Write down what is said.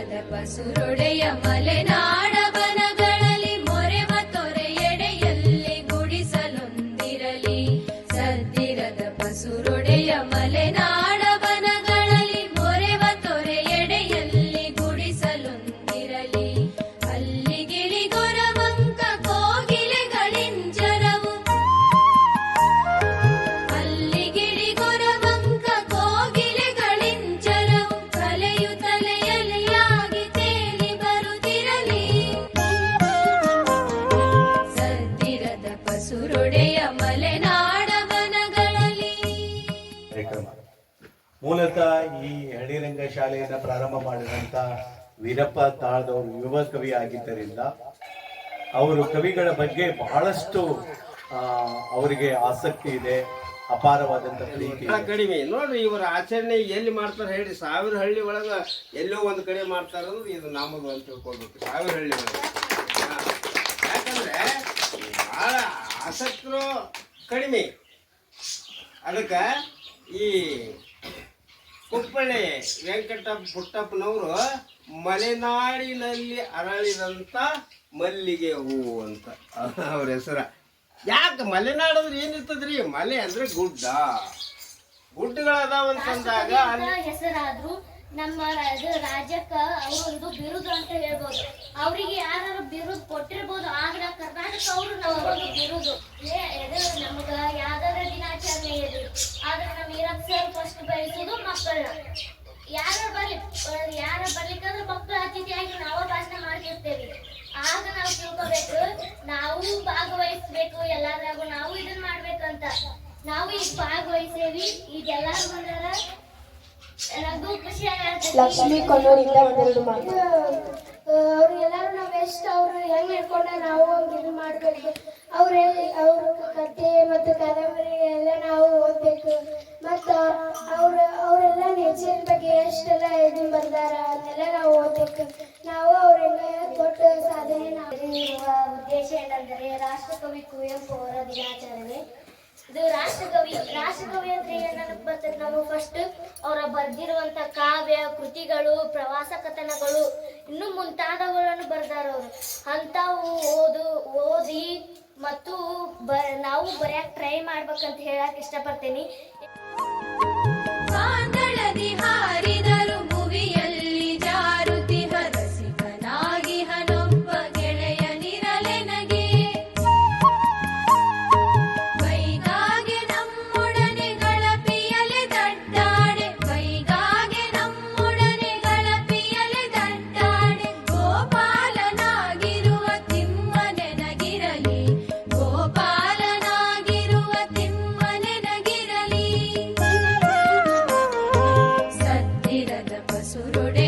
ಸದ್ದಿರದ ಪಸುರೊಡೆಯ ಮಲೆನಾಡ ಬನಗಳಲ್ಲಿ ಮೊರೆವ ತೊರೆಯೆಡೆಯಲ್ಲಿ ಗುಡಿಸಲೊಂದಿರಲಿ. ಸದ್ದಿರದ ಪಸುರೊಡೆಯ ಮಲೆನಾಡ ಬನಗಳಲ್ಲಿ ಮೊರೆವ ತೊರೆಯೆಡೆಯಲ್ಲಿ ಗುಡಿಸಲೊಂದಿರಲಿ. ಅಲ್ಲಿ ಗಿಳಿಗೊರವಂಕ ಕೋಗಿಲೆಗಳಿಂಜರವು, ಅಲ್ಲಿ ಗಿಳಿಗೊರವಂಕ ಕೋಗಿಲೆಗಳಿಂಜರವು ಕಲೆಯು ತಲೆಯಲೆಯಾಗಿ ತೇಲಿ ಬರುತ್ತಿರಲಿ. ಸದ್ದಿರದ ಪಸುರೊಡೆಯ ಮಲೆನಾಡ ವನಗಳಲ್ಲಿ. ಕಾರ್ಯಕ್ರಮ ಮೂಲತಃ ಈ ಹಳ್ಳಿರಂಗ ಶಾಲೆಯನ್ನು ಪ್ರಾರಂಭ ಮಾಡಿದಂಥ ವೀರಪ್ಪ ತಾಳ್ದವರು ಯುವ ಕವಿ ಆಗಿದ್ದರಿಂದ ಅವರು ಕವಿಗಳ ಬಗ್ಗೆ ಬಹಳಷ್ಟು ಅವರಿಗೆ ಆಸಕ್ತಿ ಇದೆ, ಅಪಾರವಾದಂಥ ಪ್ರೀತಿ ಇದೆ. ಕಡಿಮೆ ನೋಡ್ರಿ ಇವರ ಆಚರಣೆ ಎಲ್ಲಿ ಮಾಡ್ತಾರೆ ಹೇಳ್ರಿ. 1000 ಹಳ್ಳಿ ಒಳಗ ಎಲ್ಲೋ ಒಂದು ಕಡೆ ಮಾಡ್ತಾರ ಅಂದ್ರೆ ಇದು ನಮ್ಮದು ಅಂತ ತಿಳ್ಕೊಳ್ಬೇಕು. 1000 ಹಳ್ಳಿ ಒಳಗೆ ಯಾಕಂದ್ರೆ ಬಹಳ ಆಸಕ್ತರು ಕಡಿಮೆ. ಅದಕ್ಕೆ ಈ ಕುಪ್ಪಳ್ಳಿ ವೆಂಕಟ ಪುಟ್ಟಪ್ಪನವರು ಮಲೆನಾಡಿನಲ್ಲಿ ಅರಳಿದಂಥ ಮಲ್ಲಿಗೆ ಹೂವು ಅಂತ ಅವ್ರ ಹೆಸರ. ಯಾಕೆ ಮಲೆನಾಡು ಅಂದ್ರೆ ಏನಿರ್ತದ್ರಿ? ಮಲೆ ಅಂದ್ರೆ ಗುಡ್ಡ, ಗುಡ್ಡಗಳದಾವಂತಂದಾಗ ಅಲ್ಲಿ ಹೆಸರಾದ್ರು ನಮ್ಮ ರಾಜ್ಯಕ್ಕ ಅವ್ರೊಂದು ಬಿರುದು ಅಂತ ಹೇಳ್ಬೋದು. ಅವ್ರಿಗೆ ಯಾರು ಬಿರುದು ಕೊಟ್ಟಿರ್ಬೋದು, ಆದ್ರೆ ಕರ್ನಾಟಕ ಅವರು ಒಂದು ಬಿರುದು ನಮಗ ಯಾವ್ದಾರ ದಿನಾಚರಣೆ ಇದೆ ಆದ್ರೆ ನಮ್ಮ ಈರಪ್ಪ ಸರ್ ಫಸ್ಟ್ ಬಯಸೋದು ಮಕ್ಕಳನ್ನ. ಯಾರ ಬರ್ಲಿಕ್ಕಂದ್ರೆ ಮಕ್ಕಳ ಅತಿಥಿಯಾಗಿ ನಾವು ಭಾಷಣ ಮಾಡ್ತಿರ್ತೇವೆ. ಆಗ ನಾವು ತಿಳ್ಕೊಬೇಕು, ನಾವು ಭಾಗವಹಿಸ್ಬೇಕು ಎಲ್ಲಾದ್ರಾಗೂ, ನಾವು ಇದನ್ನ ಮಾಡ್ಬೇಕಂತ. ನಾವು ಈಗ ಭಾಗವಹಿಸೇವಿ, ಈಗ ಎಲ್ಲಾರು ಬಂದಾರ, ನನಗೂ ಖುಷಿ ಆಗತ್ತೆ. ಲಕ್ಷ್ಮೀ ಕೊಲ್ಲೂರಿಂದ ಒಂದೆರಡು ಮಾತು. ಅವ್ರಿಗೆಲ್ಲರೂ ನಾವು ಎಷ್ಟು ಅವ್ರು ಹೆಂಗ್ ಹೇಳ್ಕೊಂಡ ನಾವು ಇದು ಮಾಡ್ಬೇಕು. ಅವ್ರ ಕತೆ ಮತ್ತು ಕಾದಂಬರಿ ಎಲ್ಲ ನಾವು ಓದ್ಬೇಕು. ಮತ್ತ ಅವರೆಲ್ಲ ನೇಚರ್ ಬಗ್ಗೆ ಎಷ್ಟೆಲ್ಲ ಇದನ್ನ ಬರ್ದಾರ ಅದನ್ನೆಲ್ಲ ನಾವು ಓದ್ಬೇಕು. ನಾವು ಅವರೆಲ್ಲ ದೊಡ್ಡ ಸಾಧನೆ ಇರುವ ಉದ್ದೇಶ ಏನಂದರೆ ರಾಷ್ಟ್ರಕವಿ ಕುವೆಂಪು ಅವರ ದಿನಾಚರಣೆ. ಇದು ರಾಷ್ಟ್ರಕವಿ ಅಂದ್ರೆ ಏನಕ್ಕೆ ಬರ್ತದೆ? ನಾವು ಫಸ್ಟ್ ಅವರ ಬರ್ದಿರುವಂತ ಕಾವ್ಯ ಕೃತಿಗಳು, ಪ್ರವಾಸ ಕಥನಗಳು, ಇನ್ನು ಮುಂತಾದವುಗಳನ್ನು ಬರ್ದಾರ ಅವರು. ಅಂಥವು ಓದಿ ಮತ್ತು ನಾವು ಬರ್ಯಾಕ ಟ್ರೈ ಮಾಡ್ಬೇಕಂತ ಹೇಳಕ್ ಇಷ್ಟಪಡ್ತೀನಿ. ಕಾಂದಳದಿ ಹಾರಿದರು ಭುವಿಯಲ್ಲಿ ಜಾರುತಿಹ ರಸಿಕನಾಗಿ ಹನೊಬ್ಬ ಗೆಳೆಯನಿರಲೆನಗೆ. ಕೈಗಾಗೆ ನಮ್ಮೊಡನೆ ಗಳಪಿಯಲೆ ದಡ್ಡಾಡೆ, ಕೈಗಾಗೆ ನಮ್ಮೊಡನೆ ಗಳಪಿಯಲೆ ದಡ್ಡಾಡೆ. ಗೋಪಾಲನಾಗಿರುವ ತಿಮ್ಮನೆನಗಿರಲಿ, ಗೋಪಾಲನಾಗಿರುವ ತಿಮ್ಮನೆನಗಿರಲಿ. ಸದ್ದಿರದ ಪಸುರೊಡೆ